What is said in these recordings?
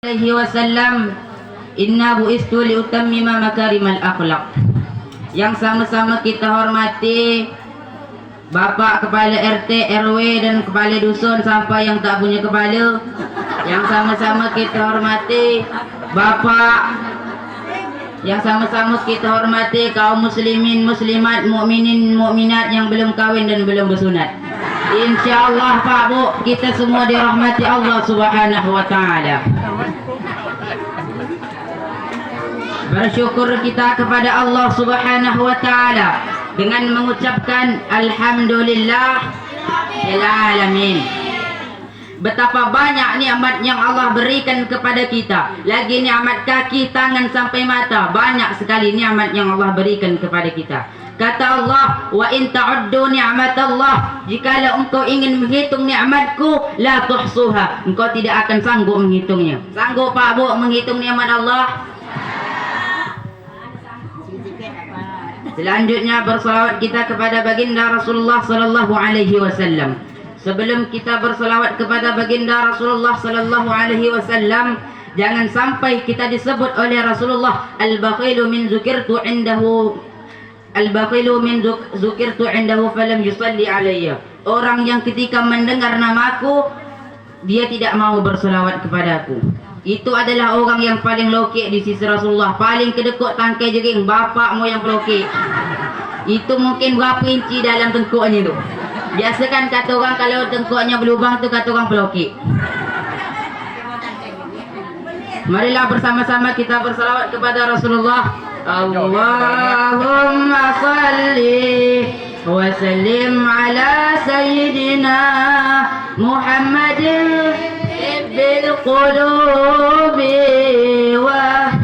alaihi wasallam, inna bu'istu liutammima makarimal akhlaq. Yang sama-sama kita hormati Bapak Kepala RT, RW dan Kepala Dusun sampai yang tak punya kepala. Yang sama-sama kita hormati Bapak, yang sama-sama kita hormati kaum muslimin, muslimat, mukminin, mukminat yang belum kahwin dan belum bersunat. InsyaAllah Pak Bu, kita semua dirahmati Allah Subhanahu wa ta'ala. Bersyukur kita kepada Allah Subhanahu wa ta'ala dengan mengucapkan Alhamdulillah lil alamin. Betapa banyak nikmat yang Allah berikan kepada kita. Lagi nikmat kaki, tangan sampai mata. Banyak sekali nikmat yang Allah berikan kepada kita. Kata Allah, wa in ta'uddu ni'matallah, jikalau engkau ingin menghitung nikmatku, la tuhsuha, engkau tidak akan sanggup menghitungnya. Sanggup Pak Bu menghitung nikmat Allah? Selanjutnya bersalawat kita kepada baginda Rasulullah sallallahu alaihi wasallam. Sebelum kita bersalawat kepada baginda Rasulullah sallallahu alaihi wasallam, jangan sampai kita disebut oleh Rasulullah al-bakhilu min zukirtu indahu, al-bakhilu min zukirtu indahu falam yusalli alayya. Orang yang ketika mendengar namaku dia tidak mau bersalawat kepadaku. Itu adalah orang yang paling lokek di sisi Rasulullah. Paling kedekut tangkai jering, bapakmu yang pelokek. Itu mungkin berapa inci dalam tengkuknya tu. Biasa kan kata orang kalau tengkuknya berlubang tu kata orang pelokek. Marilah bersama-sama kita bersalawat kepada Rasulullah. Allahumma salli wa sallim ala sayyidina Muhammadin bil qulubi wa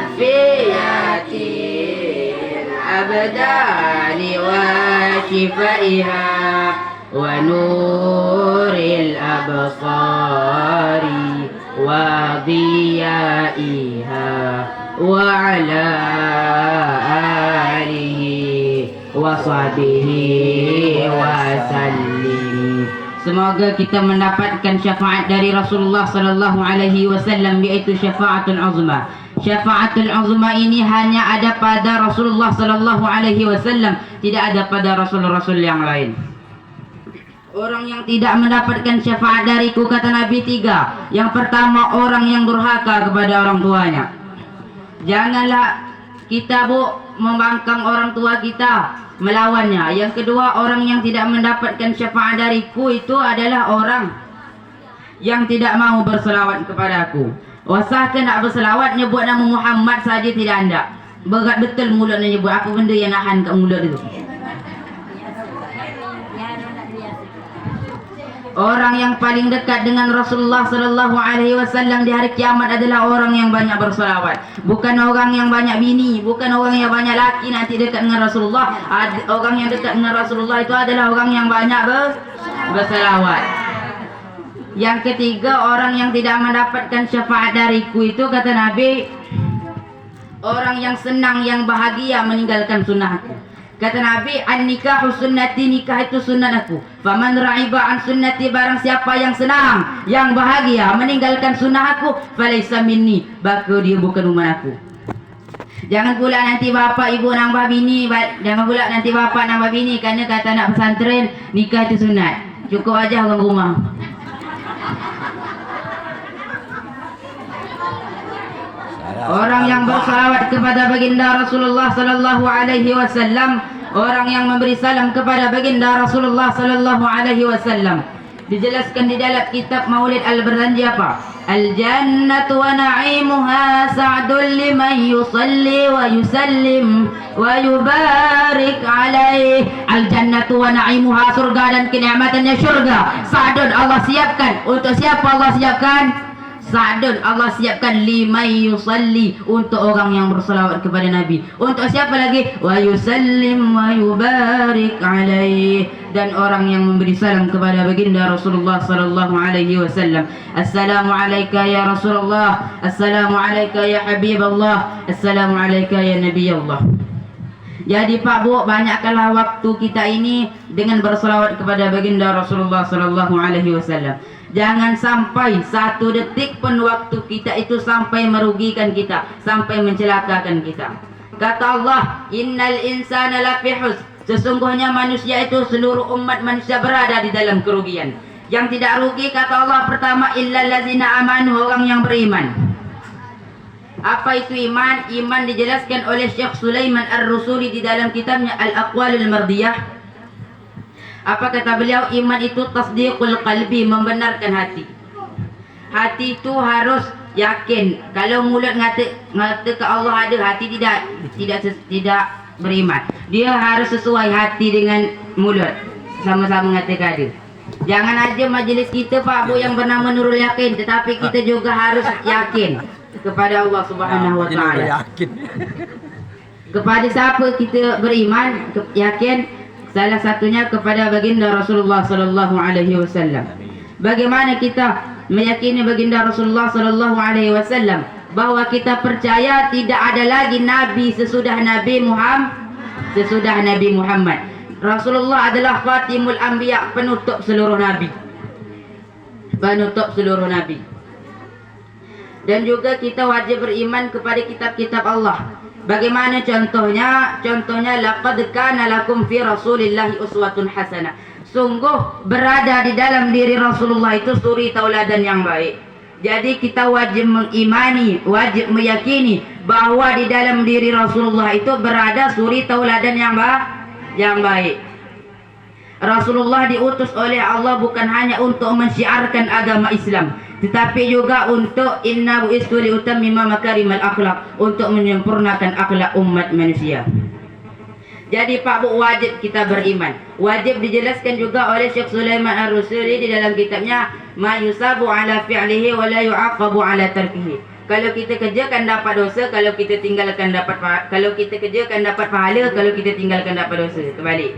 afiyatil abdani wa shifaiha wa nuril absari wa diyaiha wa ala alihi wa sahbihi wa sallim. Semoga kita mendapatkan syafaat dari Rasulullah sallallahu alaihi wasallam, yaitu syafaatul uzma. Syafaatul uzma ini hanya ada pada Rasulullah sallallahu alaihi wasallam, tidak ada pada rasul-rasul yang lain. Orang yang tidak mendapatkan syafaat dariku, kata Nabi, tiga. Yang pertama, orang yang durhaka kepada orang tuanya. Janganlah kita Bu membangkang orang tua kita, melawannya. Yang kedua, orang yang tidak mendapatkan syafaat dariku itu adalah orang yang tidak mau berselawat kepadaku. Wasahkan nak berselawat nyebut nama Muhammad saja tidak anda. Berat betul mulut nak nyebut. Apa benda yang nahan kat mulut itu? Orang yang paling dekat dengan Rasulullah sallallahu alaihi wasallam di hari kiamat adalah orang yang banyak berselawat. Bukan orang yang banyak bini, bukan orang yang banyak laki nanti dekat dengan Rasulullah. Orang yang dekat dengan Rasulullah itu adalah orang yang banyak berselawat. Yang ketiga, orang yang tidak mendapatkan syafaat dariku itu, kata Nabi, orang yang senang, yang bahagia meninggalkan sunnahku. Kata Nabi, an-nikahu sunnati, nikah itu sunnah aku. Faman ra'iba an sunnati, barang siapa yang senang, yang bahagia meninggalkan sunnah aku, falaysa minni, maka dia bukan umat aku. Jangan pula nanti bapak ibu nambah bini, jangan pula nanti bapak nambah bini kerana kata nak pesantren nikah itu sunat. Cukup aja orang rumah. Orang yang bersalawat kepada baginda Rasulullah sallallahu alaihi wasallam, orang yang memberi salam kepada baginda Rasulullah sallallahu alaihi wasallam, dijelaskan di dalam kitab Maulid Al-Barzanji apa? Al-jannatu wa na'imuha sa'dun liman yusalli wa yusallim wa yubarik alaih. Al-jannatu wa na'imuha, surga dan kenikmatannya surga. Sa'dun, Allah siapkan. Untuk siapa Allah siapkan? Sa'dun, Allah siapkan liman yusalli, untuk orang yang berselawat kepada Nabi. Untuk siapa lagi? Wa yusallim wa yubarik alaih, dan orang yang memberi salam kepada baginda Rasulullah sallallahu alaihi wasallam. Assalamu alayka ya Rasulullah, assalamu alayka ya Habib Allah, assalamu alayka ya Nabi Allah. Jadi Pak Bu, banyakkanlah waktu kita ini dengan berselawat kepada baginda Rasulullah sallallahu alaihi wasallam. Jangan sampai satu detik pun waktu kita itu sampai merugikan kita, sampai mencelakakan kita. Kata Allah, innal insana lafi husn. Sesungguhnya manusia itu, seluruh umat manusia berada di dalam kerugian. Yang tidak rugi kata Allah pertama, illal ladzina amanu, orang yang beriman. Apa itu iman? Iman dijelaskan oleh Syekh Sulaiman Ar-Rusuli di dalam kitabnya Al-Aqwalul Mardiyah. Apa kata beliau? Iman itu tasdiqul qalbi, membenarkan hati. Hati itu harus yakin. Kalau mulut ngata ke Allah ada, hati tidak beriman. Dia harus sesuai hati dengan mulut, sama-sama mengatakan ada. Jangan aja majelis kita Pak Bu yang bernama Nurul Yakin, tetapi kita juga harus yakin kepada Allah Subhanahu wa taala. Kepada siapa kita beriman, yakin? Salah satunya kepada baginda Rasulullah sallallahu alaihi wasallam. Bagaimana kita meyakini baginda Rasulullah sallallahu alaihi wasallam? Bahwa kita percaya tidak ada lagi nabi sesudah Nabi Muhammad. Rasulullah adalah khatimul anbiya, penutup seluruh nabi. Dan juga kita wajib beriman kepada kitab-kitab Allah. Bagaimana contohnya? Contohnya, laqad kana lakum fi Rasulillahi uswatun hasanah. Sungguh berada di dalam diri Rasulullah itu suri tauladan yang baik. Jadi kita wajib mengimani, wajib meyakini bahwa di dalam diri Rasulullah itu berada suri tauladan yang baik. Rasulullah diutus oleh Allah bukan hanya untuk mensyiarkan agama Islam, tetapi juga untuk inna bu'istu liutammima makarimal akhlak, untuk menyempurnakan akhlak umat manusia. Jadi Pak Bu, wajib kita beriman. Wajib dijelaskan juga oleh Syekh Sulaiman Ar-Rusuli di dalam kitabnya Ma yusabu ala fi'lihi wa la yu'aqabu ala tarkihi. Kalau kita kerjakan dapat dosa, kalau kita tinggalkan dapat pahala. Kalau kita kerjakan dapat pahala, kalau kita tinggalkan dapat dosa. Terbalik.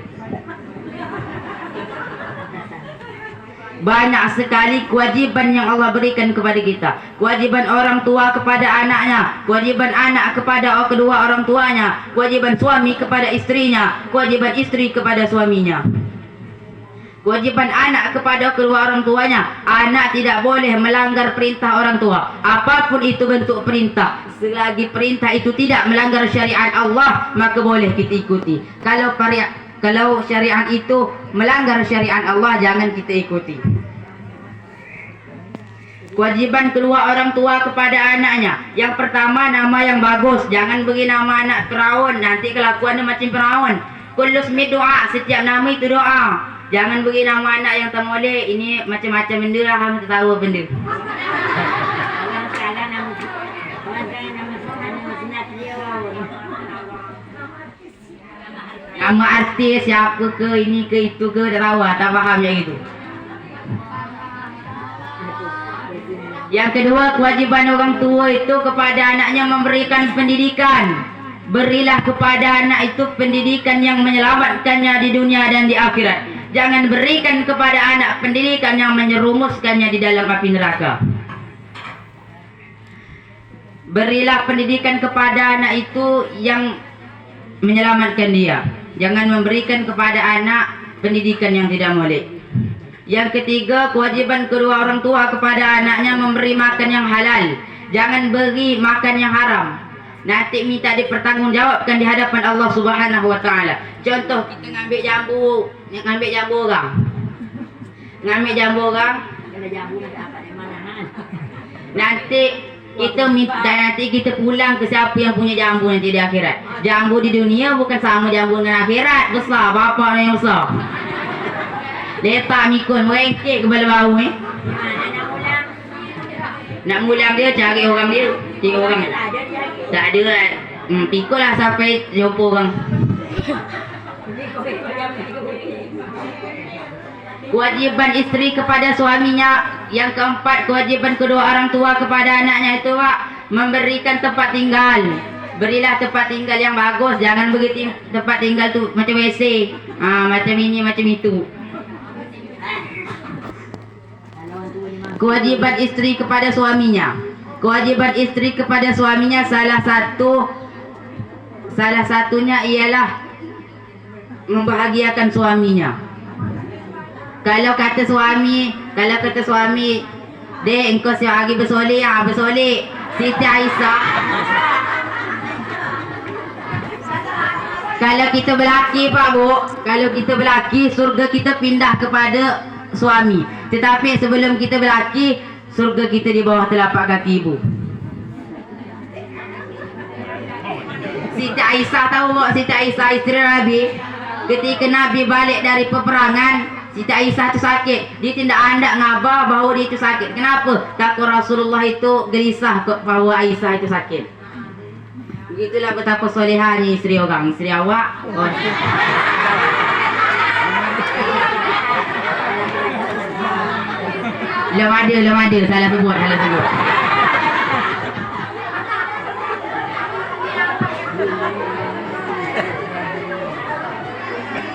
Banyak sekali kewajiban yang Allah berikan kepada kita. Kewajiban orang tua kepada anaknya, kewajiban anak kepada kedua orang tuanya, kewajiban suami kepada istrinya, kewajiban istri kepada suaminya, kewajiban anak kepada kedua orang tuanya. Anak tidak boleh melanggar perintah orang tua, apapun itu bentuk perintah. Selagi perintah itu tidak melanggar syariat Allah, maka boleh kita ikuti. Kalau syariat itu melanggar syariat Allah, jangan kita ikuti. Kewajiban kedua orang tua kepada anaknya. Yang pertama, nama yang bagus. Jangan beri nama anak Firaun, nanti kelakuannya macam Firaun. Kullu ismi doa, setiap nama itu doa. Jangan beri nama anak yang tak boleh. Ini macam-macam benda lah, kamu tak tahu benda. Nama artis siapa ke, ini ke, itu ke, tak tahu lah, tak faham macam itu. Yang kedua, kewajiban orang tua itu kepada anaknya memberikan pendidikan. Berilah kepada anak itu pendidikan yang menyelamatkannya di dunia dan di akhirat. Jangan berikan kepada anak pendidikan yang menyerumuskannya di dalam api neraka. Berilah pendidikan kepada anak itu yang menyelamatkan dia. Jangan memberikan kepada anak pendidikan yang tidak molek. Yang ketiga, kewajiban kedua orang tua kepada anaknya memberi makan yang halal. Jangan beri makan yang haram. Nanti minta dipertanggungjawabkan di hadapan Allah Subhanahu wa taala. Contoh, kita ngambil jambu orang. Ngambil jambu orang, kena jambu dapat di mana? Nanti kita pulang ke siapa yang punya jambu nanti di akhirat. Jambu di dunia bukan sama jambu dengan akhirat. Besar, bapak yang besar. Letak mikun merengkik kepala bau ni. Nak mulang dia, cari orang dia. 3 orang. Tak ada lah. Pikul lah sampai jumpa orang. Kewajiban isteri kepada suaminya. Yang keempat, kewajiban kedua orang tua kepada anaknya itu Pak, memberikan tempat tinggal. Berilah tempat tinggal yang bagus. Jangan beri tempat tinggal tu macam WC, macam ini, macam itu. Kewajiban isteri kepada suaminya. Kewajiban isteri kepada suaminya salah Salah satunya ialah membahagiakan suaminya. Kalau kata suami, "Dek, engkau siap lagi bersolek, bersolek." Siti Aisyah, kalau kita berlaki Pak Bu, kalau kita berlaki, surga kita pindah kepada suami. Tetapi sebelum kita berlaki, surga kita di bawah telapak kaki ibu. Siti Aisyah tahu tak? Siti Aisyah isteri Nabi, ketika Nabi balik dari peperangan, Siti Aisyah tu sakit. Dia tidak andak ngabar bahawa dia itu sakit. Kenapa? Takut Rasulullah itu gelisah bahawa Aisyah itu sakit. Begitulah betapa solehahnya isteri orang. Isteri awak, oh. Belum ada, salah sebut.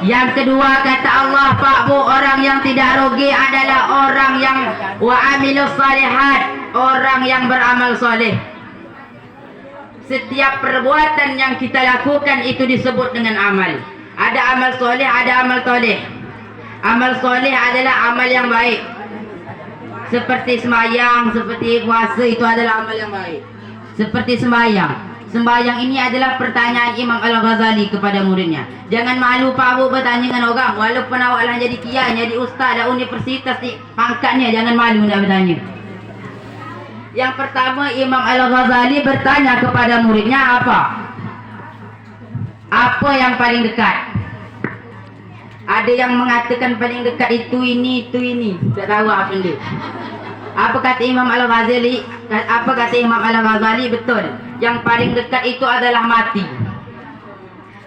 Yang kedua kata Allah Pak Bu, orang yang tidak rugi adalah orang yang wa amilus salihat, orang yang beramal soleh. Setiap perbuatan yang kita lakukan itu disebut dengan amal. Ada amal soleh, ada amal toleh. Amal soleh adalah amal yang baik. Seperti sembahyang, seperti puasa, itu adalah amal yang baik. Seperti sembahyang. Sembahyang ini adalah pertanyaan Imam Al-Ghazali kepada muridnya. Jangan malu Pak Bu bertanya dengan orang. Walaupun awak lah jadi kiai, jadi ustaz, dah universitas ni pangkatnya, jangan malu nak bertanya. Yang pertama, Imam Al-Ghazali bertanya kepada muridnya apa? Apa yang paling dekat? Ada yang mengatakan paling dekat itu ini. Tak tahu apa dia. Apa kata Imam Al-Ghazali? Betul. Yang paling dekat itu adalah mati.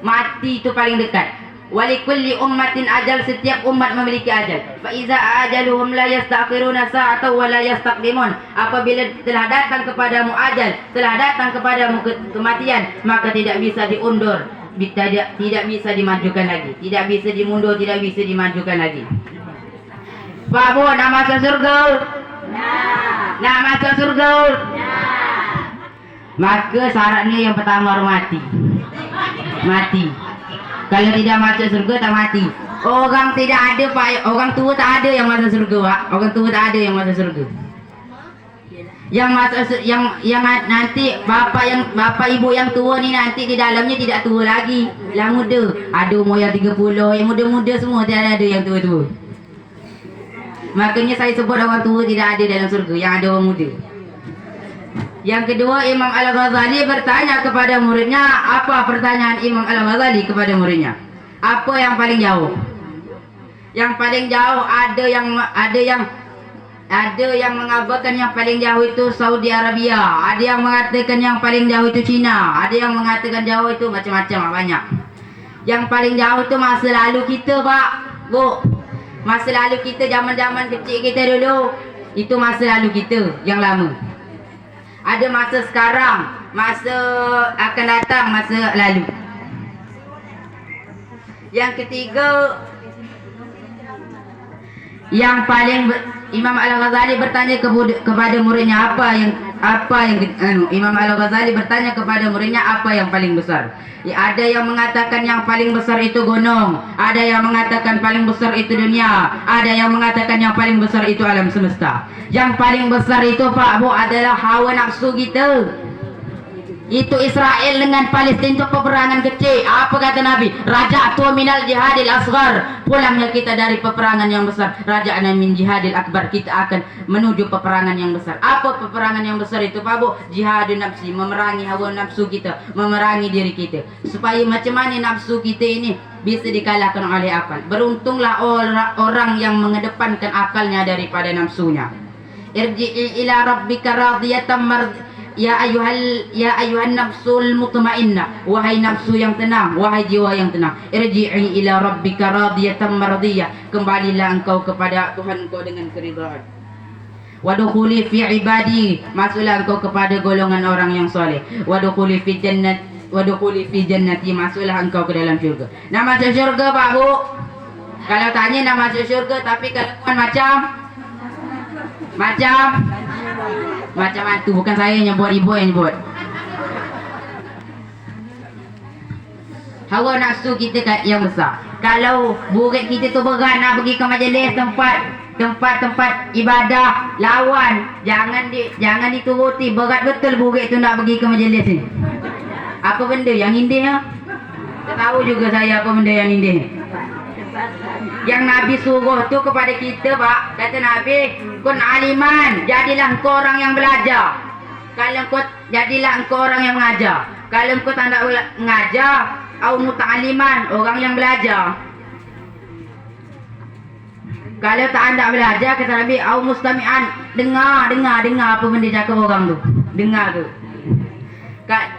Mati itu paling dekat. Walikulli ummatin ajal, setiap umat memiliki ajal. Fa iza ajaluhum la yastakhiruna sa'atan wa la yastaqdimun. Apabila telah datang kepadamu ajal, telah datang kepadamu kematian, maka tidak bisa diundur, tidak bisa dimajukan lagi, tidak bisa dimundur, tidak bisa dimajukan lagi. Pak Bu, nak masuk surga? Nak masuk surga? Maka syaratnya yang pertama harus mati. Kalau tidak masuk surga, tak mati. Orang tidak ada Pak, orang tua tak ada yang masuk surga Pak. Orang tua tak ada yang masuk surga. Yang masuk yang nanti bapa ibu yang tua ni nanti di dalamnya tidak tua lagi, lah muda. Ada umur yang 30, yang muda-muda semua, tidak ada yang tua-tua. Makanya saya sebut orang tua tidak ada dalam surga, yang ada orang muda. Yang kedua, Imam Al-Ghazali bertanya kepada muridnya. Apa pertanyaan Imam Al-Ghazali kepada muridnya? Apa yang paling jauh? Yang paling jauh ada yang mengabarkan yang paling jauh itu Saudi Arabia. Ada yang mengatakan yang paling jauh itu Cina. Ada yang mengatakan jauh itu macam-macam, banyak. Yang paling jauh itu masa lalu kita Pak Bu. Masa lalu kita, zaman-zaman kecil kita dulu. Itu masa lalu kita yang lama. Ada masa sekarang, masa akan datang, masa lalu. Yang ketiga, yang paling Imam Al-Ghazali bertanya kepada muridnya Imam Al-Ghazali bertanya kepada muridnya apa yang paling besar. Ada yang mengatakan yang paling besar itu gunung, ada yang mengatakan paling besar itu dunia, ada yang mengatakan yang paling besar itu alam semesta. Yang paling besar itu Pak Bu adalah hawa nafsu kita. Itu Israel dengan Palestin itu peperangan kecil. Apa kata Nabi? Raja'tu minal jihadil asghar. Pulangnya kita dari peperangan yang besar. Raja'na min jihadil akbar. Kita akan menuju peperangan yang besar. Apa peperangan yang besar itu Pak Bu? Jihadun nafsi, memerangi hawa nafsu kita, memerangi diri kita. Supaya macam mana nafsu kita ini bisa dikalahkan oleh akal. Beruntunglah orang yang mengedepankan akalnya daripada nafsunya. Irji'i ila rabbika radiyatan Ya ayuhan nafsul mutmainnah, wahai nafsu yang tenang, wahai jiwa yang tenang. Irji'i ila rabbika radiyatan mardiyah, kembalilah engkau kepada Tuhan engkau dengan keridhaan. Wadkhuli fi ibadi, masuklah engkau kepada golongan orang yang soleh. Wadkhuli fi jannati, masuklah engkau ke dalam syurga. Nak masuk syurga Pak Bu? Kalau tanya nak masuk syurga, tapi kelakuan macam itu, bukan saya yang nyebut, ibu yang nyebut. Hawa nafsu kita yang besar. Kalau murid kita tu berat nak pergi ke majlis tempat ibadah, lawan, jangan dituruti. Berat betul murid tu nak pergi ke majlis ni. Apa benda yang indah ya? Tahu juga saya apa benda yang indah. Yang Nabi suruh tu kepada kita, Pak. Kata Nabi, kun aliman, jadilah engkau orang yang belajar. Kalau engkau jadilah engkau orang yang mengajar. Kalau engkau tak nak mengajar, au muta'aliman, orang yang belajar. Kalau tak anda belajar, kata Nabi, au mustami'an, dengar apa benda cakap orang tu. Dengar tu.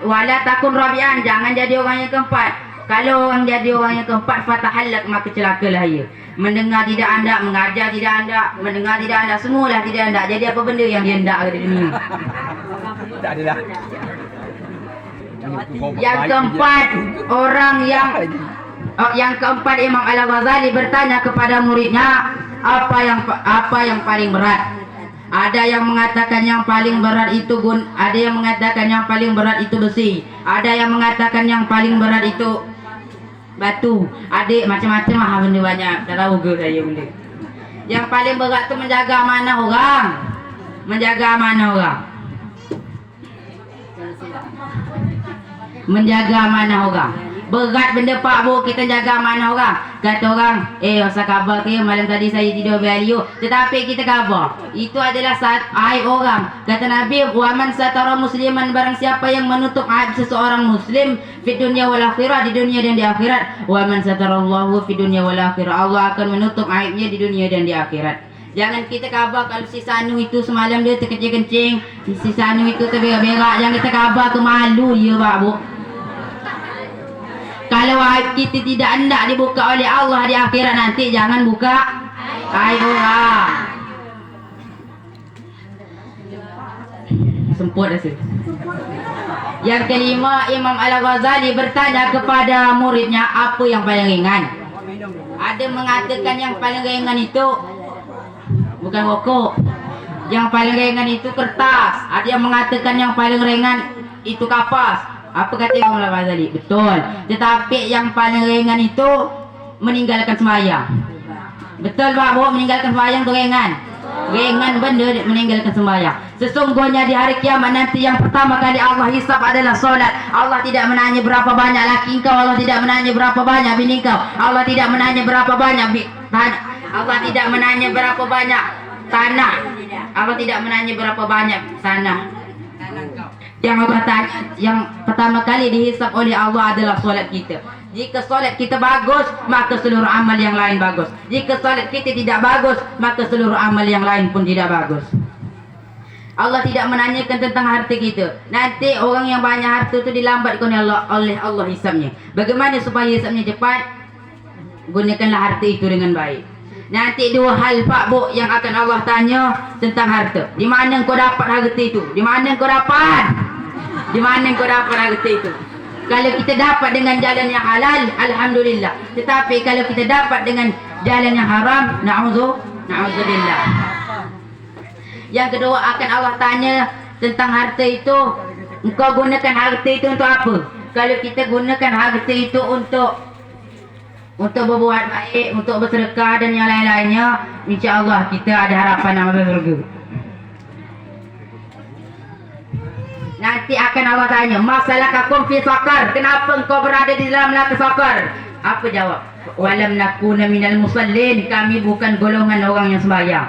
Wala takun rabi'an, jangan jadi orang yang keempat. Kalau orang jadi orang yang keempat, fatahalak, maka celakalah ia. Mendengar tidak anda, mengajar tidak anda, mendengar tidak anda, semualah tidak anda. Jadi apa benda yang dia hendak di dunia? Tak adalah. Yang keempat, orang yang keempat, Imam Al-Ghazali bertanya kepada muridnya, apa yang paling berat? Ada yang mengatakan yang paling berat itu ada yang mengatakan yang paling berat itu besi, ada yang mengatakan yang paling berat itu batu. Adik macam-macam lah benda banyak. Tak tahu ke saya benda. Yang paling berat tu menjaga amanah orang. Menjaga amanah orang. Menjaga amanah orang. Berat benda Pak Bu, kita jaga amanah orang. Kata orang, usah khabar ke malam tadi saya tidur value. Tetapi kita khabar. Itu adalah aib orang. Kata Nabi, wa man satara musliman, barang siapa yang menutup aib seseorang muslim fi dunya wal akhirah, di dunia dan di akhirat. Wa man satarallahu fi dunya wal akhirah, Allah akan menutup aibnya di dunia dan di akhirat. Jangan kita khabar kalau si Sanu itu semalam dia terkencing-kencing, si Sanu itu terberak-berak, jangan kita khabar ke malu dia Pak Bu. Kalau aib kita tidak hendak dibuka oleh Allah di akhirat nanti, jangan buka aib orang. Semput rasa. Yang kelima, Imam Al-Ghazali bertanya kepada muridnya, apa yang paling ringan? Ada mengatakan yang paling ringan itu bukan rokok. Yang paling ringan itu kertas. Ada yang mengatakan yang paling ringan itu kapas. Apa kata Imam Al-Ghazali? Betul. Tetapi yang paling ringan itu meninggalkan sembahyang. Betul Pak Bu, meninggalkan sembahyang itu ringan. Ringan benda meninggalkan sembahyang. Sesungguhnya di hari kiamat nanti yang pertama kali Allah hisab adalah solat. Allah tidak menanya berapa banyak laki kau, Allah tidak menanya berapa banyak bini kau, Allah tidak menanya berapa banyak Allah tidak menanya berapa banyak tanah. Allah tidak menanya berapa banyak tanah. Yang pertama kali dihisab oleh Allah adalah solat kita. Jika solat kita bagus, maka seluruh amal yang lain bagus. Jika solat kita tidak bagus, maka seluruh amal yang lain pun tidak bagus. Allah tidak menanyakan tentang harta kita. Nanti orang yang banyak harta itu dilambatkan oleh Allah hisabnya. Bagaimana supaya hisabnya cepat? Gunakanlah harta itu dengan baik. Nanti dua hal Pak Bu yang akan Allah tanya tentang harta. Di mana kau dapat harta itu? Di mana kau dapat? Di mana kau dapat harta itu? Kalau kita dapat dengan jalan yang halal, alhamdulillah. Tetapi kalau kita dapat dengan jalan yang haram, na'udzubillah. Yang kedua akan Allah tanya tentang harta itu. Engkau gunakan harta itu untuk apa? Kalau kita gunakan harta itu untuk berbuat baik, untuk bersedekah dan yang lain-lainnya, insya-Allah kita ada harapan nak masuk surga. Nanti akan Allah tanya, masalakakum fi saqar, kenapa engkau berada di dalam neraka saqar? Apa jawab? Walam nakuna minal musallin, kami bukan golongan orang yang sembahyang.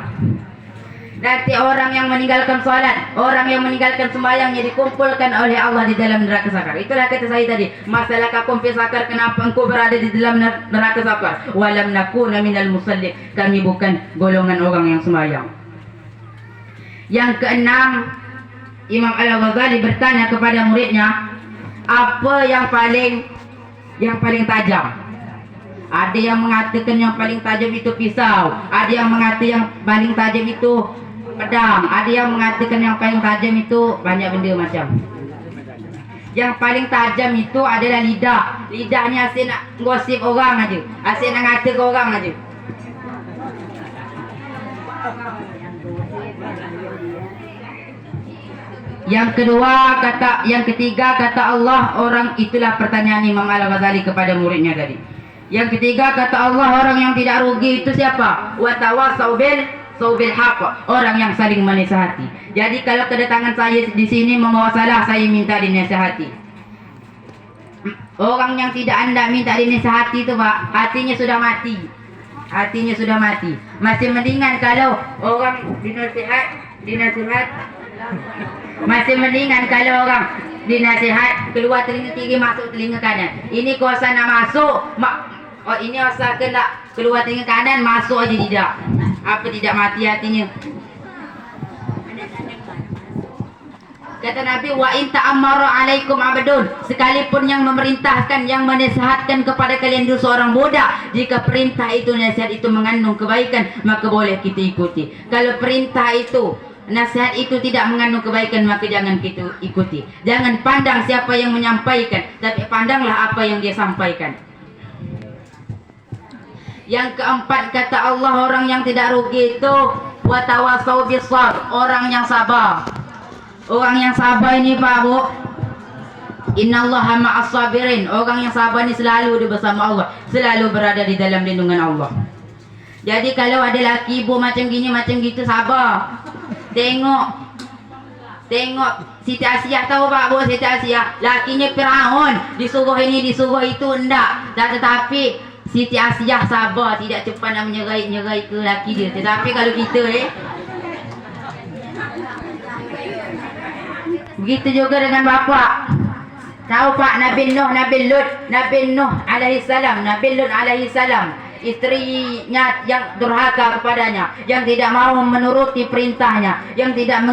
Nanti orang yang meninggalkan salat, orang yang meninggalkan sembahyangnya dikumpulkan oleh Allah di dalam neraka saqar. Itulah kata saya tadi, masalakakum fi saqar, kenapa engkau berada di dalam neraka saqar? Walam nakuna minal musallin, kami bukan golongan orang yang sembahyang. Yang keenam, Imam Al-Ghazali bertanya kepada muridnya, apa yang paling tajam? Ada yang mengatakan yang paling tajam itu pisau, ada yang mengatakan yang paling tajam itu pedang, ada yang mengatakan yang paling tajam itu banyak benda macam. Yang paling tajam itu adalah lidah. Lidah ni asyik nak gosip orang aja, asyik nak ngata ke orang aja. Yang ketiga kata Allah, orang itulah pertanyaan Imam Al-Ghazali kepada muridnya tadi. Yang ketiga kata Allah, orang yang tidak rugi itu siapa? Wa tawasau bil haqq, orang yang saling menasihati. Jadi kalau kedatangan saya di sini membawa salah, saya minta dinasihati. Orang yang tidak anda minta dinasihati itu Pak, hatinya sudah mati. Hatinya sudah mati. Masih mendingan kalau orang dinasihat. Masih mendingan kalau orang dinasihat keluar telinga kiri masuk telinga kanan. Ini kuasa nak masuk, ini kuasa kena keluar telinga kanan masuk aja tidak. Apa tidak mati hatinya? Kata Nabi, wa in ta'ammara alaikum abdun, sekalipun yang memerintahkan, yang menasihatkan kepada kalian itu seorang budak, jika perintah itu, nasihat itu mengandung kebaikan, maka boleh kita ikuti. Kalau perintah itu, nasihat itu tidak mengandung kebaikan, maka jangan kita ikuti. Jangan pandang siapa yang menyampaikan, tapi pandanglah apa yang dia sampaikan. Yang keempat kata Allah, orang yang tidak rugi itu wa tawasau bis sabr, orang yang sabar. Orang yang sabar ini Pak Bu, innallaha ma'as sabirin. Orang yang sabar ini selalu bersama Allah, selalu berada di dalam lindungan Allah. Jadi kalau ada laki ibu macam gini macam gitu, sabar. Tengok Siti Asiyah, tahu Pak Bu Siti Asiyah, lakinya Firaun, disuruh ini disuruh itu enggak. Tetapi Siti Asiyah sabar, tidak cepat nak menyerai ke laki dia. Tetapi kalau kita begitu juga dengan bapa. Tahu Pak Nabi Nuh alaihi salam, istrinya yang durhaka kepadanya, yang tidak mau menuruti perintahnya, yang tidak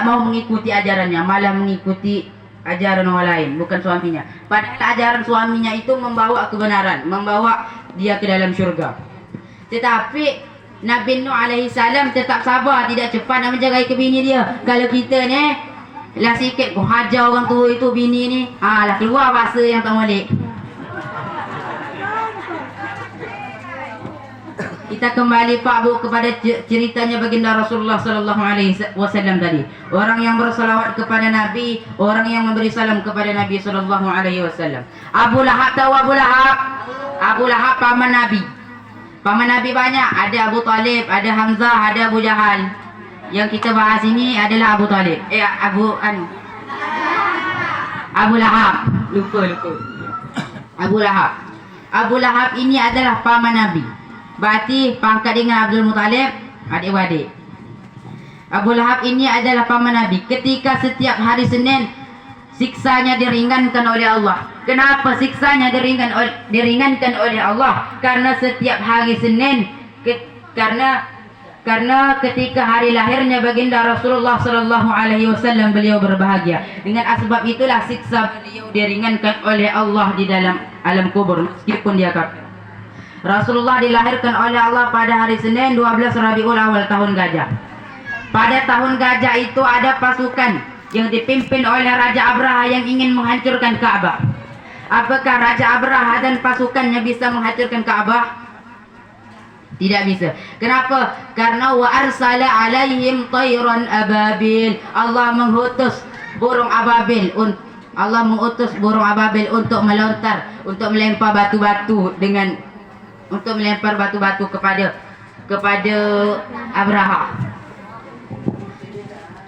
mau mengikuti ajarannya, malah mengikuti ajaran orang lain, bukan suaminya. Padahal ajaran suaminya itu membawa kebenaran, membawa dia ke dalam syurga. Tetapi Nabi Nuh alaihi salam tetap sabar, tidak cepat nak menjaga ke bini dia. Kalau kita ni lah sikit kau hajar orang tua itu bini ni, lah keluar bahasa yang tak molek. Kita kembali Pak Bu kepada ceritanya baginda Rasulullah sallallahu alaihi wasallam tadi. Orang yang bersalawat kepada Nabi, orang yang memberi salam kepada Nabi sallallahu alaihi wasallam. Abu Lahab, tahu Abu Lahab? Abu Lahab paman Nabi. Paman Nabi banyak, ada Abu Talib, ada Hamzah, ada Abu Jahal. Yang kita bahas ini adalah Abu Talib. Abu Lahab. Lupa. Abu Lahab. Abu Lahab ini adalah paman Nabi. Berarti pangkat dengan Abdul Muttalib, adik-adik. Abu Lahab ini adalah paman Nabi. Ketika setiap hari Senin siksanya diringankan oleh Allah. Kenapa siksanya diringankan oleh Allah? Karena setiap hari Senin, karena ketika hari lahirnya baginda Rasulullah sallallahu alaihi wasallam beliau berbahagia. Dengan asbab itulah siksa beliau diringankan oleh Allah di dalam alam kubur meskipun dia kafir. Rasulullah dilahirkan oleh Allah pada hari Senin 12 Rabiul Awal tahun gajah. Pada tahun gajah itu ada pasukan yang dipimpin oleh Raja Abraha yang ingin menghancurkan Ka'bah. Apakah Raja Abraha dan pasukannya bisa menghancurkan Ka'bah? Tidak bisa. Kenapa? Karena wa arsala alaihim tayran ababil. Allah mengutus burung ababil untuk melontar, untuk melempar batu-batu kepada Abraha.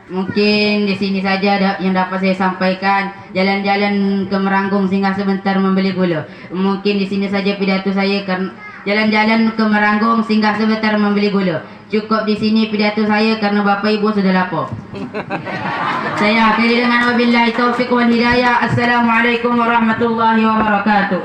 Mungkin di sini saja yang dapat saya sampaikan. Jalan-jalan ke Meranggung singgah sebentar membeli gula. Mungkin di sini saja pidato saya, karena jalan-jalan ke Meranggung singgah sebentar membeli gula. Cukup di sini pidato saya karena Bapak Ibu sudah lapar. Saya akhiri dengan wabillahi taufiq wal hidayah. Assalamualaikum warahmatullahi wabarakatuh.